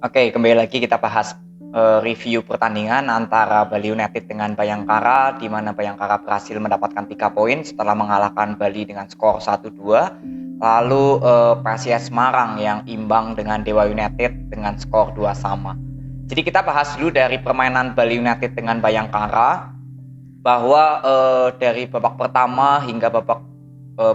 Oke, kembali lagi kita bahas review pertandingan antara Bali United dengan Bayangkara, di mana Bayangkara berhasil mendapatkan 3 poin setelah mengalahkan Bali dengan skor 1-2. Lalu PSIS Semarang yang imbang dengan Dewa United dengan skor 2 sama. Jadi kita bahas dulu dari permainan Bali United dengan Bayangkara, bahwa dari babak pertama hingga babak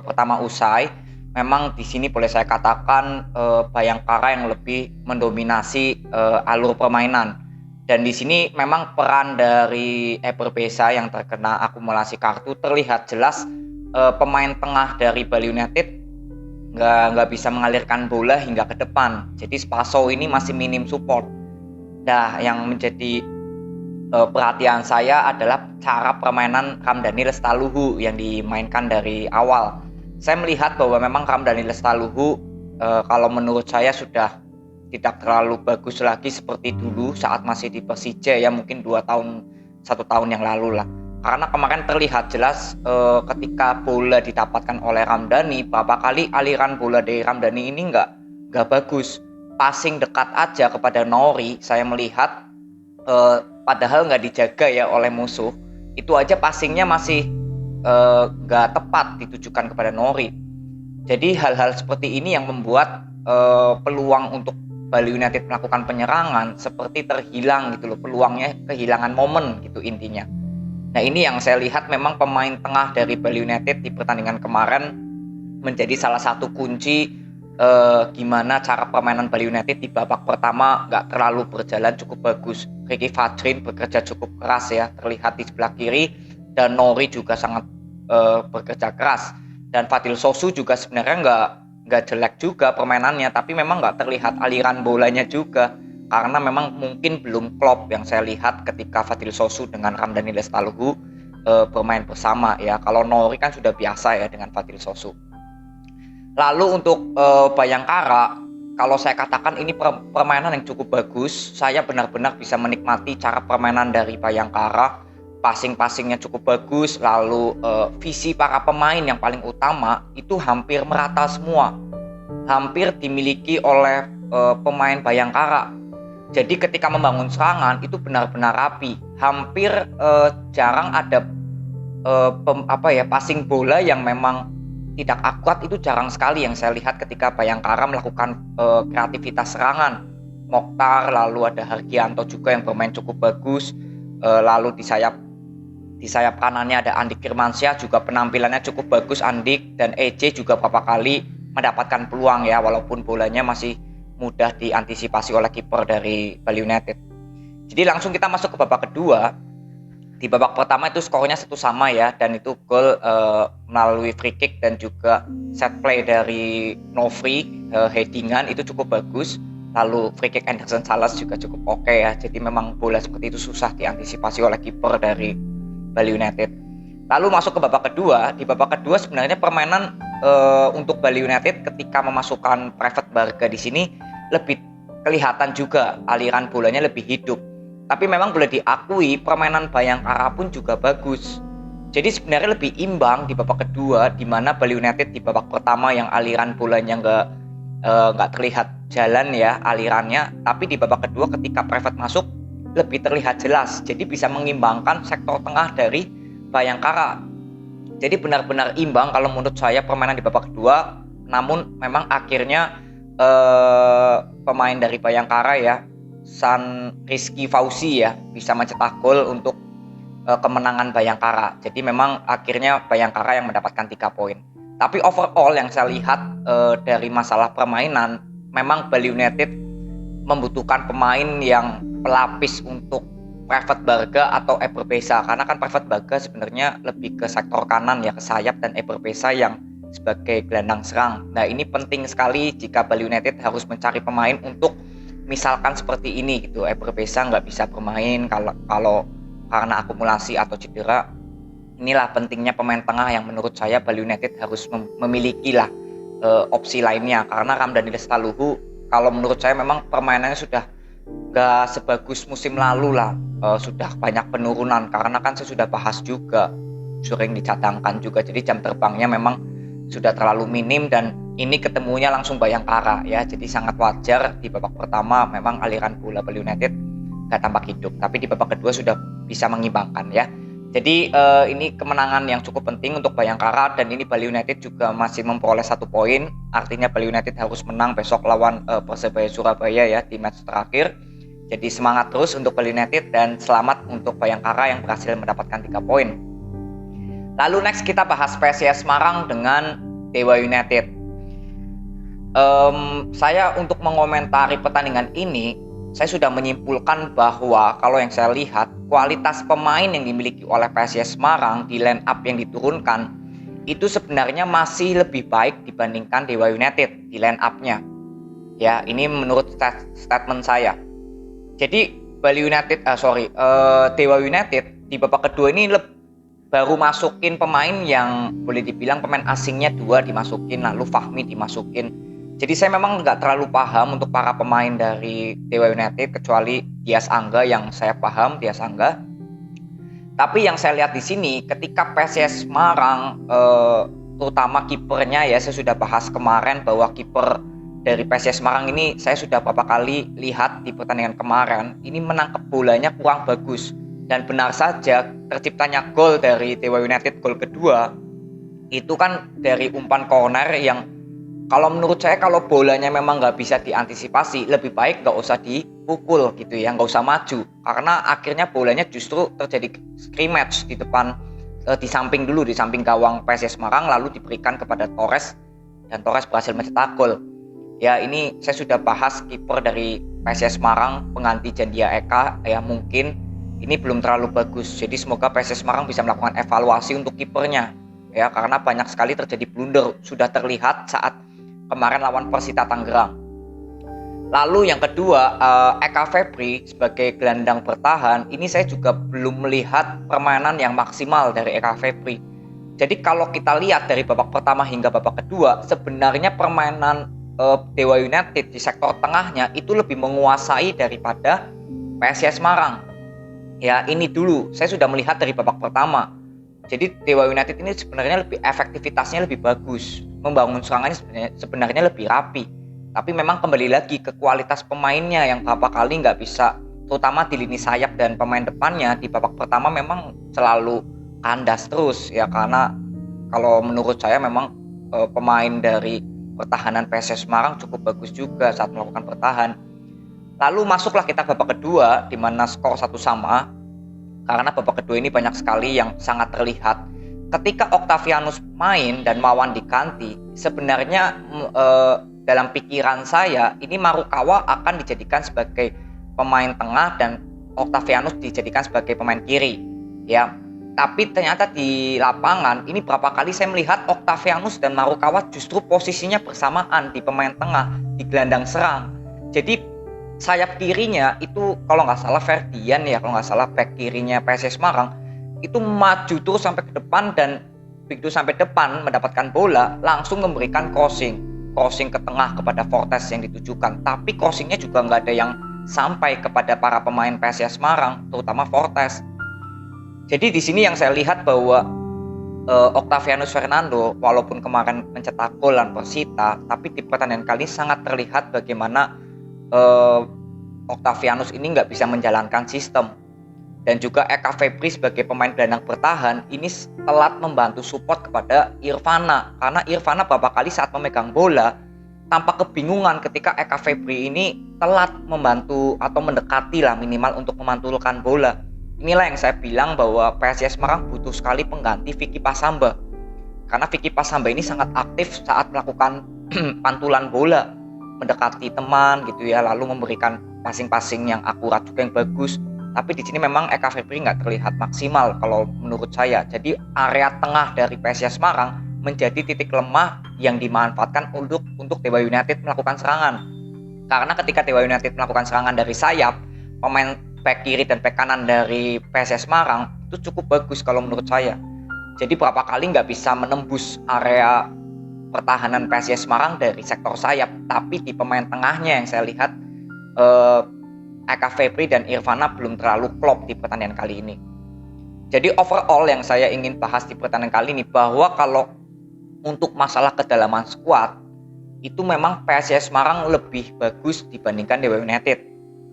pertama usai, memang di sini boleh saya katakan Bayangkara yang lebih mendominasi alur permainan. Dan di sini memang peran dari Eber Besa yang terkena akumulasi kartu terlihat jelas. Pemain tengah dari Bali United nggak bisa mengalirkan bola hingga ke depan. Jadi Spaso ini masih minim support. Nah, yang menjadi perhatian saya adalah cara permainan Ramdhani Lestaluhu yang dimainkan dari awal. Saya melihat bahwa memang Ramdhani Lestaluhu kalau menurut saya sudah tidak terlalu bagus lagi seperti dulu saat masih di Persija ya, mungkin 1 tahun yang lalu lah. Karena kemarin terlihat jelas ketika bola didapatkan oleh Ramdhani, beberapa kali aliran bola dari Ramdhani ini nggak bagus. Passing dekat aja kepada Nori, saya melihat padahal nggak dijaga ya oleh musuh, itu aja passingnya masih nggak tepat ditujukan kepada Nori. Jadi hal-hal seperti ini yang membuat peluang untuk Bali United melakukan penyerangan seperti terhilang gitu loh, peluangnya kehilangan momen gitu intinya. Nah, ini yang saya lihat memang pemain tengah dari Bali United di pertandingan kemarin menjadi salah satu kunci gimana cara permainan Bali United di babak pertama nggak terlalu berjalan cukup bagus. Ricky Fajrin bekerja cukup keras ya, terlihat di sebelah kiri, dan Nori juga sangat bekerja keras. Dan Fadil Sosu juga sebenarnya nggak jelek juga permainannya, tapi memang nggak terlihat aliran bolanya juga karena memang mungkin belum klop yang saya lihat ketika Fadil Sosu dengan Ramdhani Lestaluhu bermain bersama ya. Kalau Nori kan sudah biasa ya dengan Fadil Sosu. Lalu untuk Bayangkara, kalau saya katakan ini permainan yang cukup bagus. Saya benar-benar bisa menikmati cara permainan dari Bayangkara. Passing-passingnya cukup bagus. Lalu visi para pemain yang paling utama itu hampir merata semua. Hampir dimiliki oleh pemain Bayangkara. Jadi ketika membangun serangan itu benar-benar rapi. Hampir jarang ada passing bola yang memang tidak akurat, itu jarang sekali yang saya lihat ketika Bayangkara melakukan kreativitas serangan. Mokhtar, lalu ada Hargianto juga yang bermain cukup bagus. Lalu di sayap kanannya ada Andik Firmansyah, juga penampilannya cukup bagus Andik, dan EJ juga beberapa kali mendapatkan peluang ya, walaupun bolanya masih mudah diantisipasi oleh kiper dari Bali United. Jadi langsung kita masuk ke babak kedua. Di babak pertama itu skornya 1 sama ya, dan itu gol melalui free kick dan juga set play dari Novri, headingan itu cukup bagus. Lalu free kick Anderson Salas juga cukup oke ya. Jadi memang bola seperti itu susah diantisipasi oleh kiper dari Bali United. Lalu masuk ke babak kedua. Di babak kedua sebenarnya permainan untuk Bali United ketika memasukkan Private Barga di sini lebih kelihatan juga aliran bolanya lebih hidup. Tapi memang boleh diakui permainan Bayangkara pun juga bagus. Jadi sebenarnya lebih imbang di babak kedua, di mana Bali United di babak pertama yang aliran bolanya nggak terlihat jalan ya alirannya, tapi di babak kedua ketika Private masuk lebih terlihat jelas. Jadi bisa mengimbangkan sektor tengah dari Bayangkara. Jadi benar-benar imbang kalau menurut saya permainan di babak kedua. Namun memang akhirnya pemain dari Bayangkara ya, San Rizky Fauzi ya, bisa mencetak gol untuk kemenangan Bayangkara. Jadi memang akhirnya Bayangkara yang mendapatkan 3 poin. Tapi overall yang saya lihat dari masalah permainan, memang Bali United membutuhkan pemain yang pelapis untuk Private Barga atau Eber Besa, karena kan Private Barga sebenarnya lebih ke sektor kanan ya, ke sayap, dan Eber Besa yang sebagai gelandang serang. Nah, ini penting sekali jika Bali United harus mencari pemain untuk misalkan seperti ini gitu. Eber Besa nggak bisa bermain kalau karena akumulasi atau cedera. Inilah pentingnya pemain tengah yang menurut saya Bali United harus memiliki lah opsi lainnya, karena Ramdhani Lestaluhu kalau menurut saya memang permainannya sudah nggak sebagus musim lalu lah. Sudah banyak penurunan karena kan saya sudah bahas juga, sering dicadangkan juga, jadi jam terbangnya memang sudah terlalu minim dan ini ketemunya langsung Bayangkara ya. Jadi sangat wajar di babak pertama memang aliran bola Bali United gak tampak hidup, tapi di babak kedua sudah bisa mengimbangkan ya. Jadi ini kemenangan yang cukup penting untuk Bayangkara, dan ini Bali United juga masih memperoleh 1 poin. Artinya Bali United harus menang besok lawan Persebaya Surabaya ya di match terakhir. Jadi semangat terus untuk Bali United dan selamat untuk Bayangkara yang berhasil mendapatkan 3 poin. Lalu next kita bahas PSIS Semarang dengan Dewa United. Saya untuk mengomentari pertandingan ini, saya sudah menyimpulkan bahwa kalau yang saya lihat, kualitas pemain yang dimiliki oleh PSIS Semarang di line up yang diturunkan itu sebenarnya masih lebih baik dibandingkan Dewa United di line up-nya. Ya, ini menurut statement saya. Jadi Dewa United di babak kedua ini baru masukin pemain yang boleh dibilang pemain asingnya 2 dimasukin, lalu Fahmi dimasukin. Jadi saya memang nggak terlalu paham untuk para pemain dari Dewa United kecuali Dias Angga yang saya paham, Dias Angga. Tapi yang saya lihat di sini ketika PSIS Semarang terutama kipernya ya, saya sudah bahas kemarin bahwa kiper dari PSIS Semarang ini saya sudah beberapa kali lihat di pertandingan kemarin, ini menangkap bolanya kurang bagus. Dan benar saja terciptanya gol dari Dewa United, gol kedua itu kan dari umpan corner yang kalau menurut saya kalau bolanya memang nggak bisa diantisipasi, lebih baik nggak usah dipukul gitu ya, nggak usah maju. Karena akhirnya bolanya justru terjadi scrimmage di depan, di samping gawang PSIS Semarang, lalu diberikan kepada Torres, dan Torres berhasil mencetak gol. Ya ini saya sudah bahas kiper dari PSIS Semarang, pengganti Jandia Eka ya, mungkin ini belum terlalu bagus. Jadi semoga PSIS Semarang bisa melakukan evaluasi untuk kipernya ya, karena banyak sekali terjadi blunder, sudah terlihat saat kemarin lawan Persita Tangerang. Lalu yang kedua, Eka Febri sebagai gelandang bertahan, ini saya juga belum melihat permainan yang maksimal dari Eka Febri. Jadi kalau kita lihat dari babak pertama hingga babak kedua, sebenarnya permainan Dewa United di sektor tengahnya itu lebih menguasai daripada PSIS Semarang. Ya ini dulu, saya sudah melihat dari babak pertama. Jadi Dewa United ini sebenarnya efektivitasnya lebih bagus, membangun serangannya sebenarnya lebih rapi. Tapi memang kembali lagi ke kualitas pemainnya yang beberapa kali nggak bisa, terutama di lini sayap dan pemain depannya di babak pertama memang selalu kandas terus ya, karena kalau menurut saya memang pemain dari pertahanan PSIS Semarang cukup bagus juga saat melakukan bertahan. Lalu masuklah kita babak kedua di mana skor 1-1. Karena babak kedua ini banyak sekali yang sangat terlihat. Ketika Octavianus main dan Wawan diganti, sebenarnya dalam pikiran saya ini Marukawa akan dijadikan sebagai pemain tengah dan Octavianus dijadikan sebagai pemain kiri. Ya, tapi ternyata di lapangan ini berapa kali saya melihat Octavianus dan Marukawa justru posisinya bersamaan di pemain tengah, di gelandang serang. Jadi sayap kirinya itu kalau nggak salah Ferdian ya, kalau nggak salah back kirinya PSIS Semarang itu maju terus sampai ke depan, dan begitu sampai depan mendapatkan bola langsung memberikan crossing ke tengah kepada Fortes yang ditujukan, tapi crossingnya juga nggak ada yang sampai kepada para pemain PSIS Semarang, terutama Fortes. Jadi di sini yang saya lihat bahwa Octavianus Fernando walaupun kemarin mencetak gol lawan Persita, tapi di pertandingan kali sangat terlihat bagaimana Octavianus ini nggak bisa menjalankan sistem. Dan juga Eka Febri sebagai pemain gelandang bertahan ini telat membantu support kepada Irvana, karena Irvana beberapa kali saat memegang bola tampak kebingungan ketika Eka Febri ini telat membantu atau mendekati lah minimal untuk memantulkan bola. Inilah yang saya bilang bahwa PSIS Semarang butuh sekali pengganti Vicky Pasamba, karena Vicky Pasamba ini sangat aktif saat melakukan pantulan bola, mendekati teman gitu ya, lalu memberikan passing-passing yang akurat juga yang bagus. Tapi di sini memang Eka Febri nggak terlihat maksimal kalau menurut saya. Jadi area tengah dari PSIS Semarang menjadi titik lemah yang dimanfaatkan untuk Dewa United melakukan serangan. Karena ketika Dewa United melakukan serangan dari sayap, pemain back kiri dan back kanan dari PSIS Semarang itu cukup bagus kalau menurut saya. Jadi berapa kali nggak bisa menembus area pertahanan PSIS Semarang dari sektor sayap, tapi di pemain tengahnya yang saya lihat Eka Febri dan Irvana belum terlalu klop di pertandingan kali ini. Jadi overall yang saya ingin bahas di pertandingan kali ini bahwa kalau untuk masalah kedalaman skuad, itu memang PSIS Semarang lebih bagus dibandingkan Dewa United.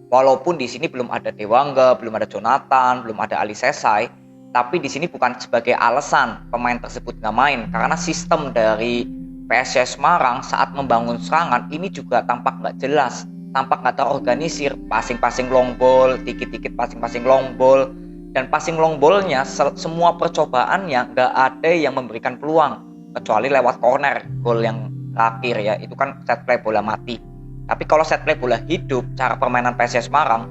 Walaupun di sini belum ada Dewangga, belum ada Jonathan, belum ada Ali Sesai, tapi di sini bukan sebagai alasan pemain tersebut nggak main, karena sistem dari PSIS Semarang saat membangun serangan ini juga tampak nggak jelas, tampak nggak terorganisir, passing-passing long ball, dikit-dikit passing-passing long ball, dan passing long ballnya semua percobaannya nggak ada yang memberikan peluang, kecuali lewat corner, gol yang terakhir ya, itu kan set play bola mati. Tapi kalau set play bola hidup, cara permainan PSIS Semarang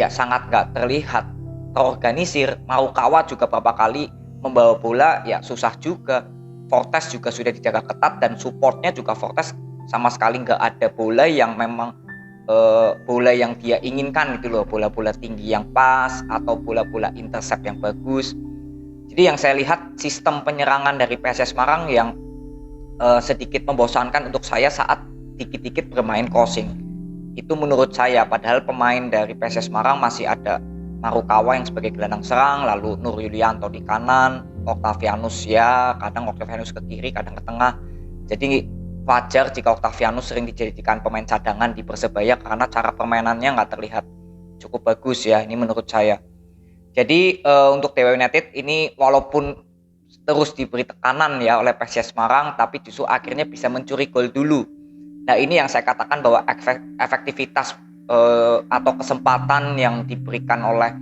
ya sangat nggak terlihat terorganisir. Marukawa juga beberapa kali membawa bola ya susah juga. Fortes juga sudah dijaga ketat dan supportnya juga Fortes sama sekali nggak ada bola yang memang bola yang dia inginkan gitu loh, bola-bola tinggi yang pas atau bola-bola intercept yang bagus. Jadi yang saya lihat sistem penyerangan dari PSIS Semarang yang sedikit membosankan untuk saya saat dikit-dikit bermain crossing. Itu menurut saya, padahal pemain dari PSIS Semarang masih ada Marukawa yang sebagai gelandang serang, lalu Nur Yulianto di kanan, Octavianus ya, kadang Octavianus ke kiri, kadang ke tengah. Jadi wajar jika Octavianus sering dijadikan pemain cadangan di Persebaya karena cara permainannya nggak terlihat cukup bagus ya, ini menurut saya. Jadi untuk Dewa United ini walaupun terus diberi tekanan ya oleh PSIS Semarang, tapi justru akhirnya bisa mencuri gol dulu. Nah ini yang saya katakan bahwa efektivitas atau kesempatan yang diberikan oleh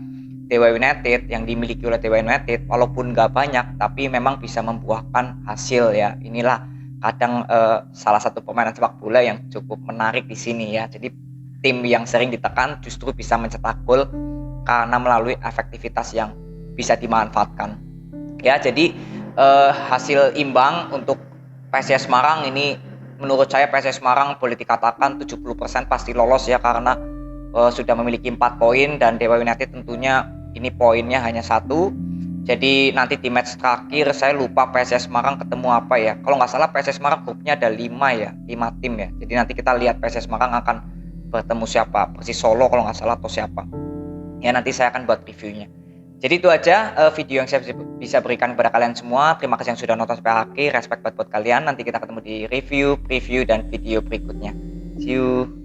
Dewa United, yang dimiliki oleh Dewa United, walaupun nggak banyak, tapi memang bisa membuahkan hasil ya. Inilah kadang salah satu permainan sepak bola yang cukup menarik di sini ya. Jadi tim yang sering ditekan justru bisa mencetak gol karena melalui efektivitas yang bisa dimanfaatkan. Ya, jadi hasil imbang untuk PSIS Semarang ini menurut saya PSIS Semarang boleh dikatakan 70% pasti lolos ya, karena sudah memiliki 4 poin dan Dewa United tentunya ini poinnya hanya 1. Jadi nanti di match terakhir saya lupa PSIS Semarang ketemu apa ya. Kalau nggak salah PSIS Semarang grupnya ada 5 ya, 5 tim ya. Jadi nanti kita lihat PSIS Semarang akan bertemu siapa, Persis Solo kalau nggak salah atau siapa. Ya nanti saya akan buat reviewnya. Jadi itu aja video yang saya bisa berikan kepada kalian semua. Terima kasih yang sudah nonton sampai akhir. Respect buat kalian. Nanti kita ketemu di review, preview, dan video berikutnya. See you.